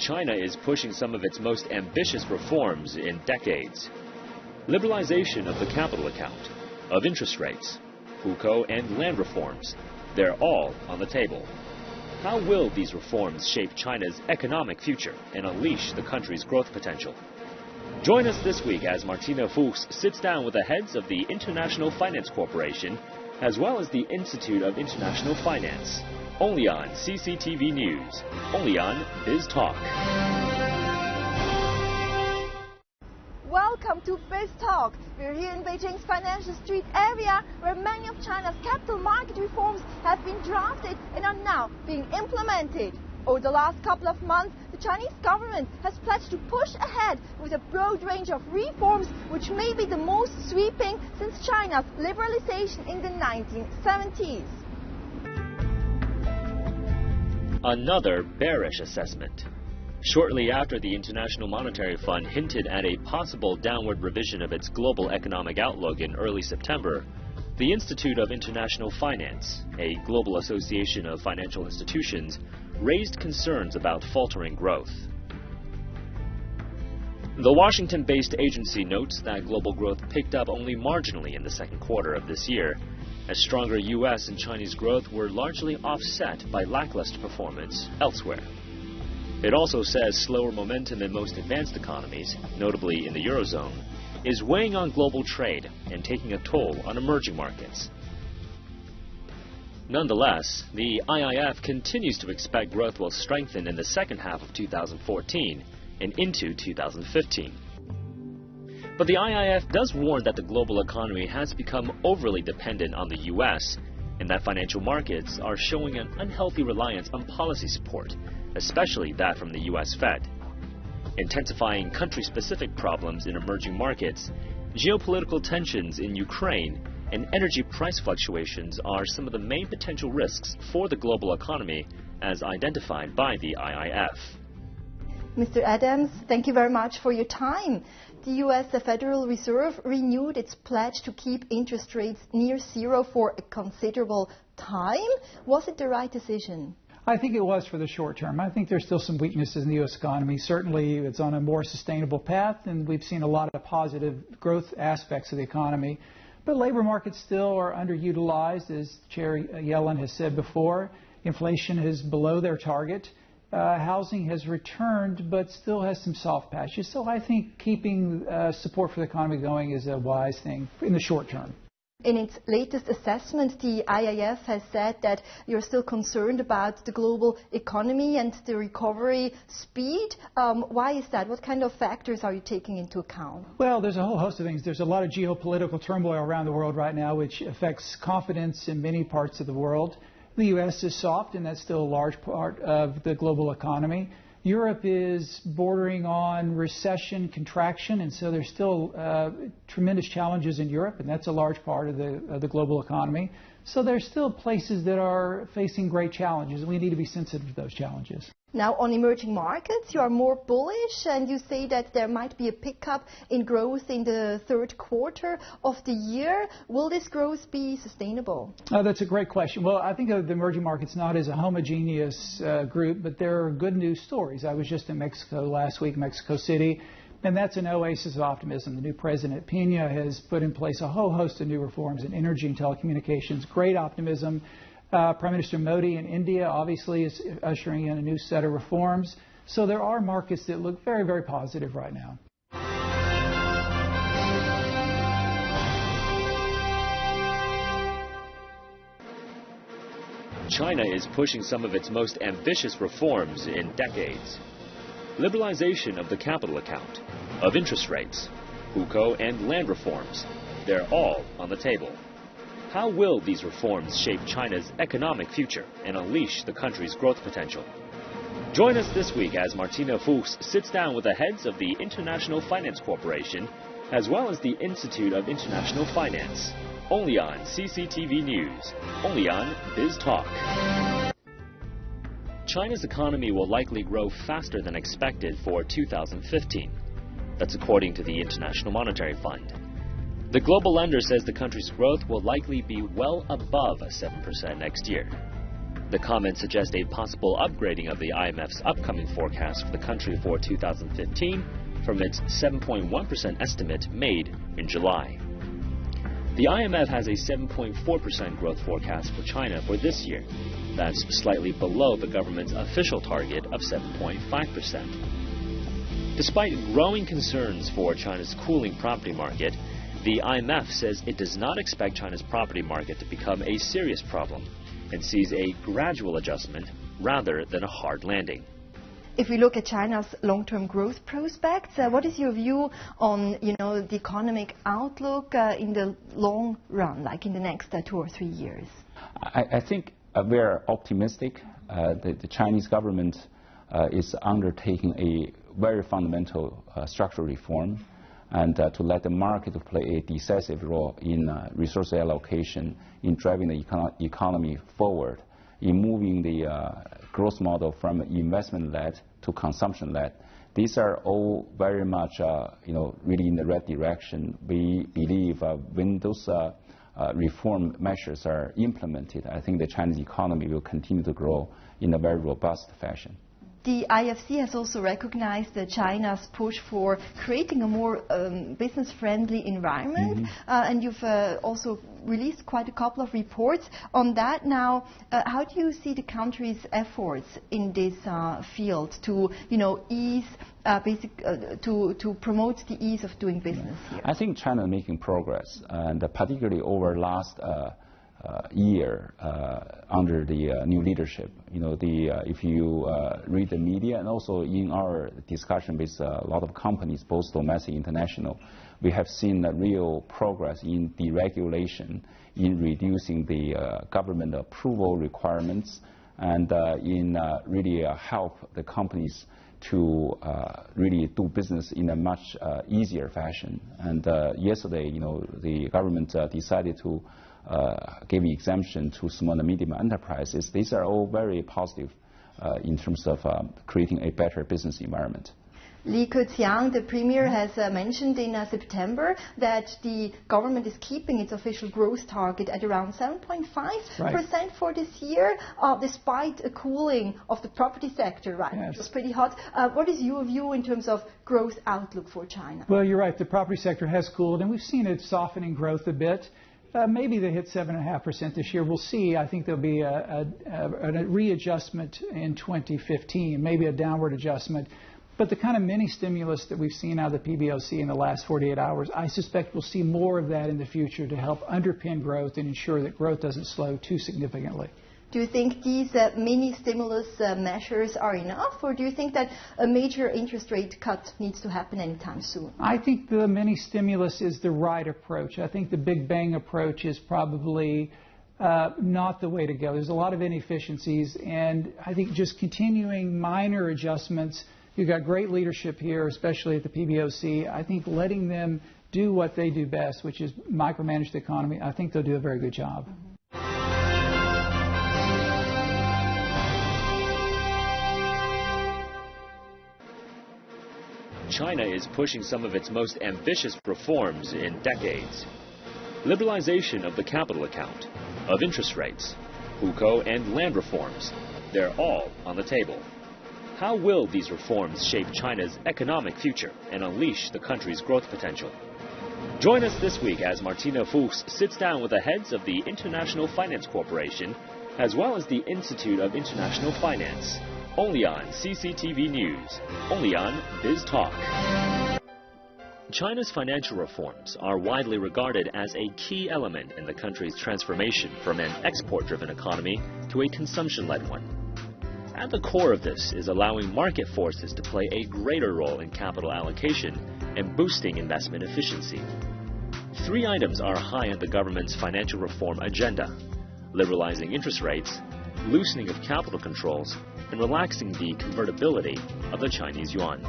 China is pushing some of its most ambitious reforms in decades. Liberalization of the capital account, of interest rates, hukou and land reforms, they're all on the table. How will these reforms shape China's economic future and unleash the country's growth potential? Join us this week as Martina Fuchs sits down with the heads of the International Finance Corporation as well as the Institute of International Finance. Only on CCTV News. Only on Biz Talk. Welcome to Biz Talk. We're here in Beijing's Financial Street area where many of China's capital market reforms have been drafted and are now being implemented. Over the last couple of months, the Chinese government has pledged to push ahead with a broad range of reforms which may be the most sweeping since China's liberalization in the 1970s. Another bearish assessment. Shortly after the International Monetary Fund hinted at a possible downward revision of its global economic outlook in early September, the Institute of International Finance, a global association of financial institutions, raised concerns about faltering growth. The Washington-based agency notes that global growth picked up only marginally in the second quarter of this year, as stronger U.S. and Chinese growth were largely offset by lackluster performance elsewhere. It also says slower momentum in most advanced economies, notably in the Eurozone, is weighing on global trade and taking a toll on emerging markets. Nonetheless, the IIF continues to expect growth will strengthen in the second half of 2014 and into 2015. But the IIF does warn that the global economy has become overly dependent on the U.S. and that financial markets are showing an unhealthy reliance on policy support, especially that from the U.S. Fed. Intensifying country-specific problems in emerging markets, geopolitical tensions in Ukraine, and energy price fluctuations are some of the main potential risks for the global economy as identified by the IIF. Mr. Adams, thank you very much for your time. The U.S. Federal Reserve renewed its pledge to keep interest rates near zero for a considerable time. Was it the right decision? I think it was for the short term. I think there's still some weaknesses in the U.S. economy. Certainly, it's on a more sustainable path, and we've seen a lot of positive growth aspects of the economy. But labor markets still are underutilized, as Chair Yellen has said before. Inflation is below their target. Housing has returned, but still has some soft patches. So I think keeping support for the economy going is a wise thing in the short term. In its latest assessment, the IIF has said that you're still concerned about the global economy and the recovery speed. Why is that? What kind of factors are you taking into account? Well, there's a whole host of things. There's a lot of geopolitical turmoil around the world right now, which affects confidence in many parts of the world. The U.S. is soft, and that's still a large part of the global economy. Europe is bordering on recession, contraction, and so there's still tremendous challenges in Europe, and that's a large part of the global economy. So there's still places that are facing great challenges, and we need to be sensitive to those challenges. Now, on emerging markets, you are more bullish, and you say that there might be a pickup in growth in the third quarter of the year. Will this growth be sustainable? That's a great question. Well, I think of the emerging markets not as a homogeneous group, but there are good news stories. I was just in Mexico last week, Mexico City, and that's an oasis of optimism. The new President Peña has put in place a whole host of new reforms in energy and telecommunications. Great optimism. Prime Minister Modi in India obviously is ushering in a new set of reforms. So there are markets that look very, very positive right now. China is pushing some of its most ambitious reforms in decades. Liberalization of the capital account, of interest rates, hukou and land reforms, they're all on the table. How will these reforms shape China's economic future and unleash the country's growth potential? Join us this week as Martina Fuchs sits down with the heads of the International Finance Corporation as well as the Institute of International Finance. Only on CCTV News. Only on Biz Talk. China's economy will likely grow faster than expected for 2015. That's according to the International Monetary Fund. The global lender says the country's growth will likely be well above 7% next year. The comments suggest a possible upgrading of the IMF's upcoming forecast for the country for 2015 from its 7.1% estimate made in July. The IMF has a 7.4% growth forecast for China for this year. That's slightly below the government's official target of 7.5%. Despite growing concerns for China's cooling property market, the IMF says it does not expect China's property market to become a serious problem and sees a gradual adjustment rather than a hard landing. If we look at China's long-term growth prospects, what is your view on, the economic outlook in the long run, like in the next 2 or 3 years? I think we are optimistic. The Chinese government is undertaking a very fundamental structural reform, and to let the market play a decisive role in resource allocation, in driving the economy forward, in moving the growth model from investment-led to consumption-led. These are all very much, really in the right direction. We believe when those reform measures are implemented, I think the Chinese economy will continue to grow in a very robust fashion. The IFC has also recognized China's push for creating a more business-friendly environment, and you've also released quite a couple of reports on that. Now, how do you see the country's efforts in this field to, ease, to promote the ease of doing business here? I think China is making progress, and particularly over last year under the new leadership. If you read the media and also in our discussion with a lot of companies, both domestic and international, we have seen a real progress in deregulation, in reducing the government approval requirements, and in really help the companies to really do business in a much easier fashion. And yesterday, the government decided to give exemption to small and medium enterprises. These are all very positive in terms of creating a better business environment. Li Keqiang, the premier, has mentioned in September that the government is keeping its official growth target at around 7.5% for this year, despite a cooling of the property sector, right? Yes. Which was pretty hot. What is your view in terms of growth outlook for China? Well, you're right. The property sector has cooled, and we've seen it softening growth a bit. Maybe they hit 7.5% this year. We'll see. I think there'll be a readjustment in 2015, maybe a downward adjustment. But the kind of mini stimulus that we've seen out of the PBOC in the last 48 hours, I suspect we'll see more of that in the future to help underpin growth and ensure that growth doesn't slow too significantly. Do you think these mini stimulus measures are enough, or do you think that a major interest rate cut needs to happen anytime soon? I think the mini stimulus is the right approach. I think the Big Bang approach is probably not the way to go. There's a lot of inefficiencies, and I think just continuing minor adjustments. You've got great leadership here, especially at the PBOC. I think letting them do what they do best, which is micromanage the economy, I think they'll do a very good job. China is pushing some of its most ambitious reforms in decades. Liberalization of the capital account, of interest rates, hukou and land reforms, they're all on the table. How will these reforms shape China's economic future and unleash the country's growth potential? Join us this week as Martina Fuchs sits down with the heads of the International Finance Corporation as well as the Institute of International Finance. Only on CCTV News. Only on Biz Talk. China's financial reforms are widely regarded as a key element in the country's transformation from an export-driven economy to a consumption-led one. At the core of this is allowing market forces to play a greater role in capital allocation and boosting investment efficiency. 3 items are high on the government's financial reform agenda: liberalizing interest rates, loosening of capital controls, and relaxing the convertibility of the Chinese yuan.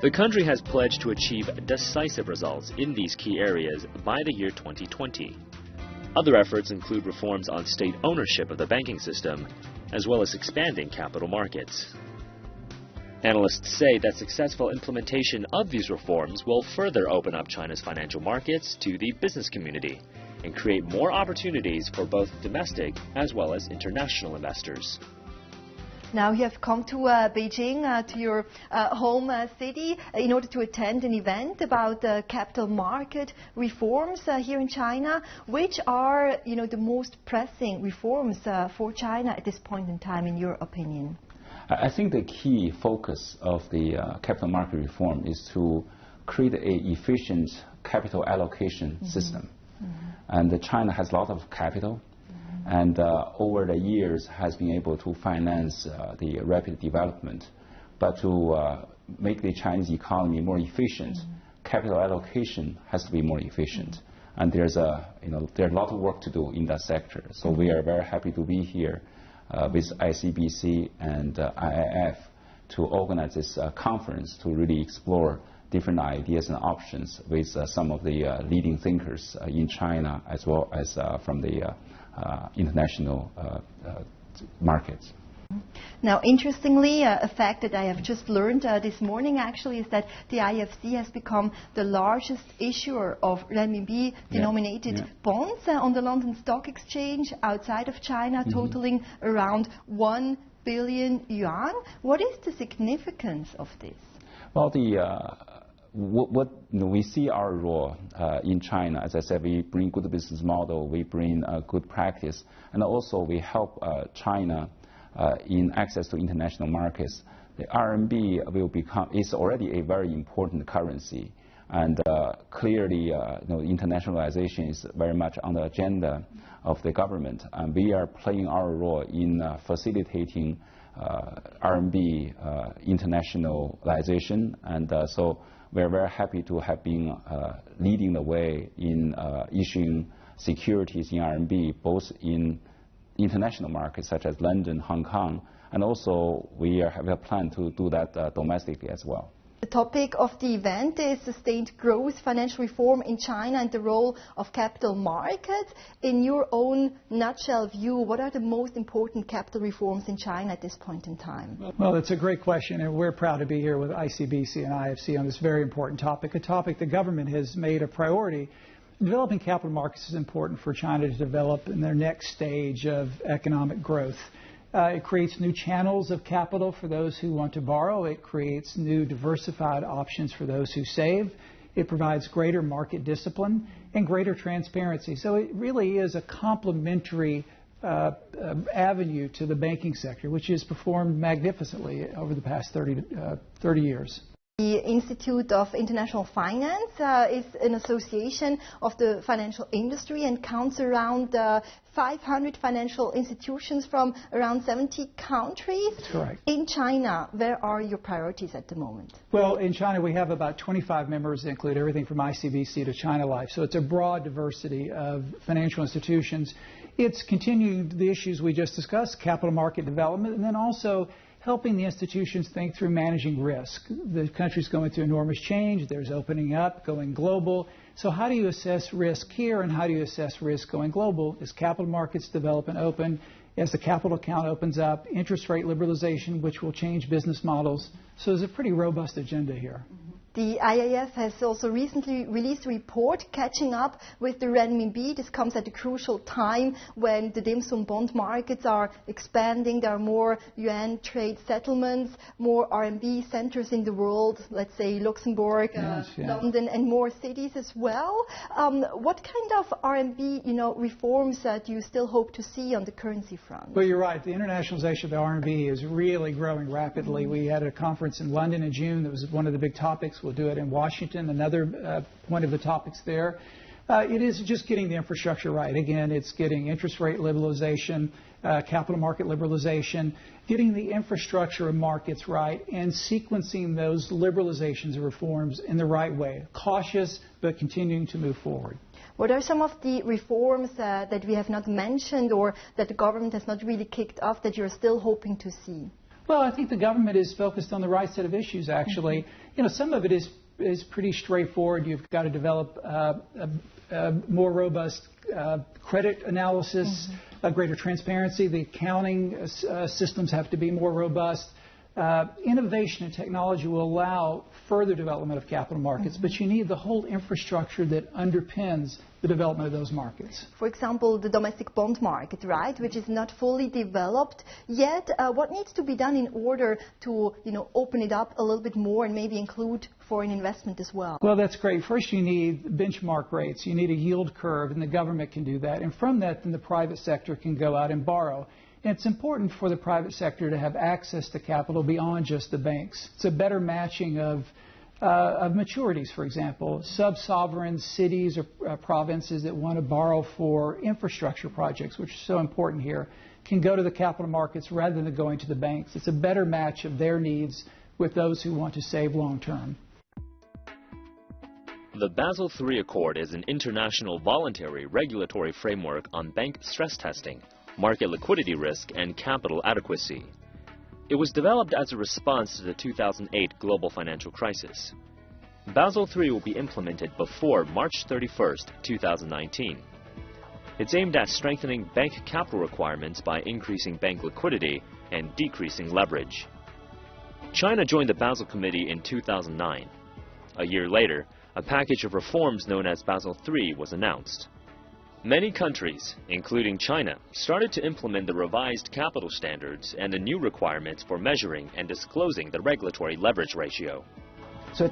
The country has pledged to achieve decisive results in these key areas by the year 2020. Other efforts include reforms on state ownership of the banking system, as well as expanding capital markets. Analysts say that successful implementation of these reforms will further open up China's financial markets to the business community and create more opportunities for both domestic as well as international investors. Now you have come to Beijing, to your home city, in order to attend an event about capital market reforms here in China. Which are, the most pressing reforms for China at this point in time, in your opinion? I think the key focus of the capital market reform is to create an efficient capital allocation system. And China has a lot of capital. And over the years has been able to finance the rapid development. But to make the Chinese economy more efficient, capital allocation has to be more efficient. And there's a lot of work to do in that sector. So we are very happy to be here with ICBC and IIF to organize this conference to really explore different ideas and options with some of the leading thinkers in China as well as from the international markets. Now, interestingly, a fact that I have just learned this morning actually is that the IFC has become the largest issuer of renminbi-denominated bonds on the London Stock Exchange outside of China, totaling around 1 billion yuan. What is the significance of this? Well, we see our role in China. As I said, we bring good business model, we bring good practice, and also we help China in access to international markets. The RMB is already a very important currency, and clearly, internationalization is very much on the agenda of the government, and we are playing our role in facilitating RMB internationalization, and so we're very happy to have been leading the way in issuing securities in RMB, both in international markets such as London, Hong Kong, and also we have a plan to do that domestically as well. The topic of the event is sustained growth, financial reform in China, and the role of capital markets. In your own nutshell view, what are the most important capital reforms in China at this point in time? Well, it's a great question, and we're proud to be here with ICBC and IFC on this very important topic, a topic the government has made a priority. Developing capital markets is important for China to develop in their next stage of economic growth. It creates new channels of capital for those who want to borrow. It creates new diversified options for those who save. It provides greater market discipline and greater transparency. So it really is a complementary avenue to the banking sector, which has performed magnificently over the past 30 years. The Institute of International Finance is an association of the financial industry and counts around 500 financial institutions from around 70 countries. That's correct. In China, where are your priorities at the moment? Well, in China, we have about 25 members that include everything from ICBC to China Life. So it's a broad diversity of financial institutions. It's continuing the issues we just discussed, capital market development, and then also helping the institutions think through managing risk. The country's going through enormous change. There's opening up, going global. So how do you assess risk here, and how do you assess risk going global? As capital markets develop and open, as the capital account opens up, interest rate liberalization, which will change business models. So there's a pretty robust agenda here. The IIF has also recently released a report catching up with the renminbi. This comes at a crucial time when the dim sum bond markets are expanding. There are more yuan trade settlements, more RMB centers in the world, let's say Luxembourg, London, and more cities as well. What kind of RMB reforms do you still hope to see on the currency front? Well, you're right. The internationalization of the RMB is really growing rapidly. We had a conference in London in June that was one of the big topics. We'll do it in Washington, another one of the topics there. It is just getting the infrastructure right. Again, it's getting interest rate liberalization, capital market liberalization, getting the infrastructure of markets right, and sequencing those liberalizations and reforms in the right way. Cautious, but continuing to move forward. What are some of the reforms that we have not mentioned or that the government has not really kicked off that you're still hoping to see? Well, I think the government is focused on the right set of issues, actually. Some of it is pretty straightforward. You've got to develop a more robust credit analysis, a greater transparency. The accounting systems have to be more robust. Innovation and technology will allow further development of capital markets, but you need the whole infrastructure that underpins the development of those markets. For example, the domestic bond market, right, which is not fully developed yet. What needs to be done in order to, open it up a little bit more and maybe include foreign investment as well? Well, that's great. First, you need benchmark rates. You need a yield curve, and the government can do that. And from that, then the private sector can go out and borrow. And it's important for the private sector to have access to capital beyond just the banks. It's a better matching of maturities, for example. Sub-sovereign cities or provinces that want to borrow for infrastructure projects, which is so important here, can go to the capital markets rather than going to the banks. It's a better match of their needs with those who want to save long term. The Basel III Accord is an international voluntary regulatory framework on bank stress testing, market liquidity risk, and capital adequacy. It was developed as a response to the 2008 global financial crisis. Basel III will be implemented before March 31st, 2019. It's aimed at strengthening bank capital requirements by increasing bank liquidity and decreasing leverage. China joined the Basel Committee in 2009. A year later, a package of reforms known as Basel III was announced. Many countries, including China, started to implement the revised capital standards and the new requirements for measuring and disclosing the regulatory leverage ratio. We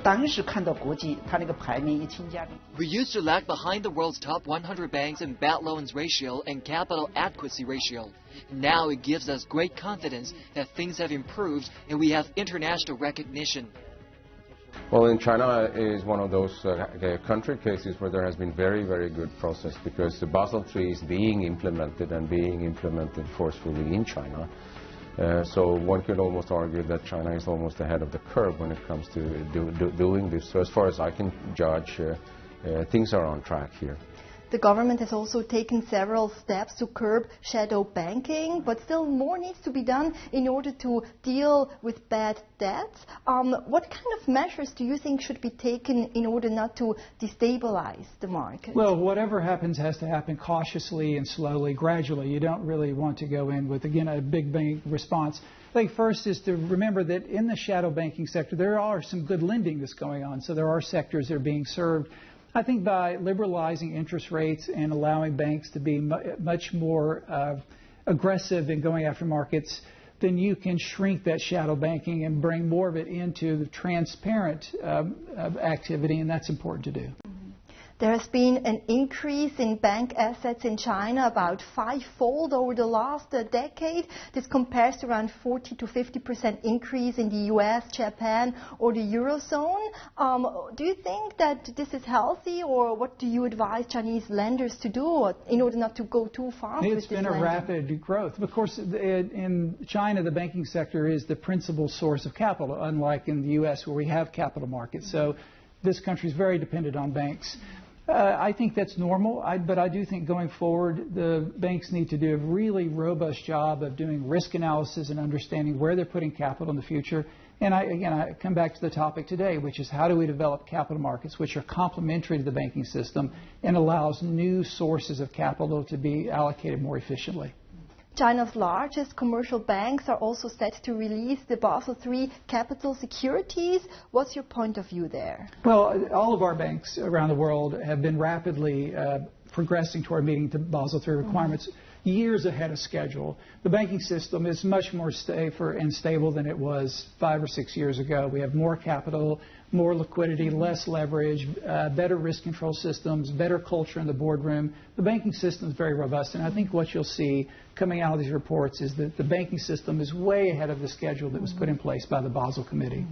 used to lag behind the world's top 100 banks in bad loans ratio and capital adequacy ratio. Now it gives us great confidence that things have improved and we have international recognition. Well, in China is one of those country cases where there has been very, very good process because the Basel III is being implemented and being implemented forcefully in China. So one could almost argue that China is almost ahead of the curve when it comes to doing this. So as far as I can judge, things are on track here. The government has also taken several steps to curb shadow banking, but still more needs to be done in order to deal with bad debts. What kind of measures do you think should be taken in order not to destabilize the market? Well, whatever happens has to happen cautiously and slowly, gradually. You don't really want to go in with, again, a big bang response. I think first is to remember that in the shadow banking sector, there are some good lending that's going on. So there are sectors that are being served. I think by liberalizing interest rates and allowing banks to be much more aggressive in going after markets, then you can shrink that shadow banking and bring more of it into the transparent activity, and that's important to do. There has been an increase in bank assets in China about fivefold over the last decade. This compares to around 40 to 50% increase in the US, Japan, or the Eurozone. Do you think that this is healthy, or what do you advise Chinese lenders to do in order not to go too fast with this lending? It's been a rapid growth. Of course, in China, the banking sector is the principal source of capital, unlike in the US where we have capital markets. So this country is very dependent on banks. I think that's normal, but I do think going forward, the banks need to do a really robust job of doing risk analysis and understanding where they're putting capital in the future. And I come back to the topic today, which is how do we develop capital markets which are complementary to the banking system and allows new sources of capital to be allocated more efficiently. China's largest commercial banks are also set to release the Basel III capital securities. What's your point of view there? Well, all of our banks around the world have been rapidly progressing toward meeting the Basel III requirements years ahead of schedule. The banking system is much more safer and stable than it was 5 or 6 years ago. We have more capital, more liquidity, less leverage, better risk control systems, better culture in the boardroom. The banking system is very robust, and I think what you'll see coming out of these reports is that the banking system is way ahead of the schedule that was put in place by the Basel Committee.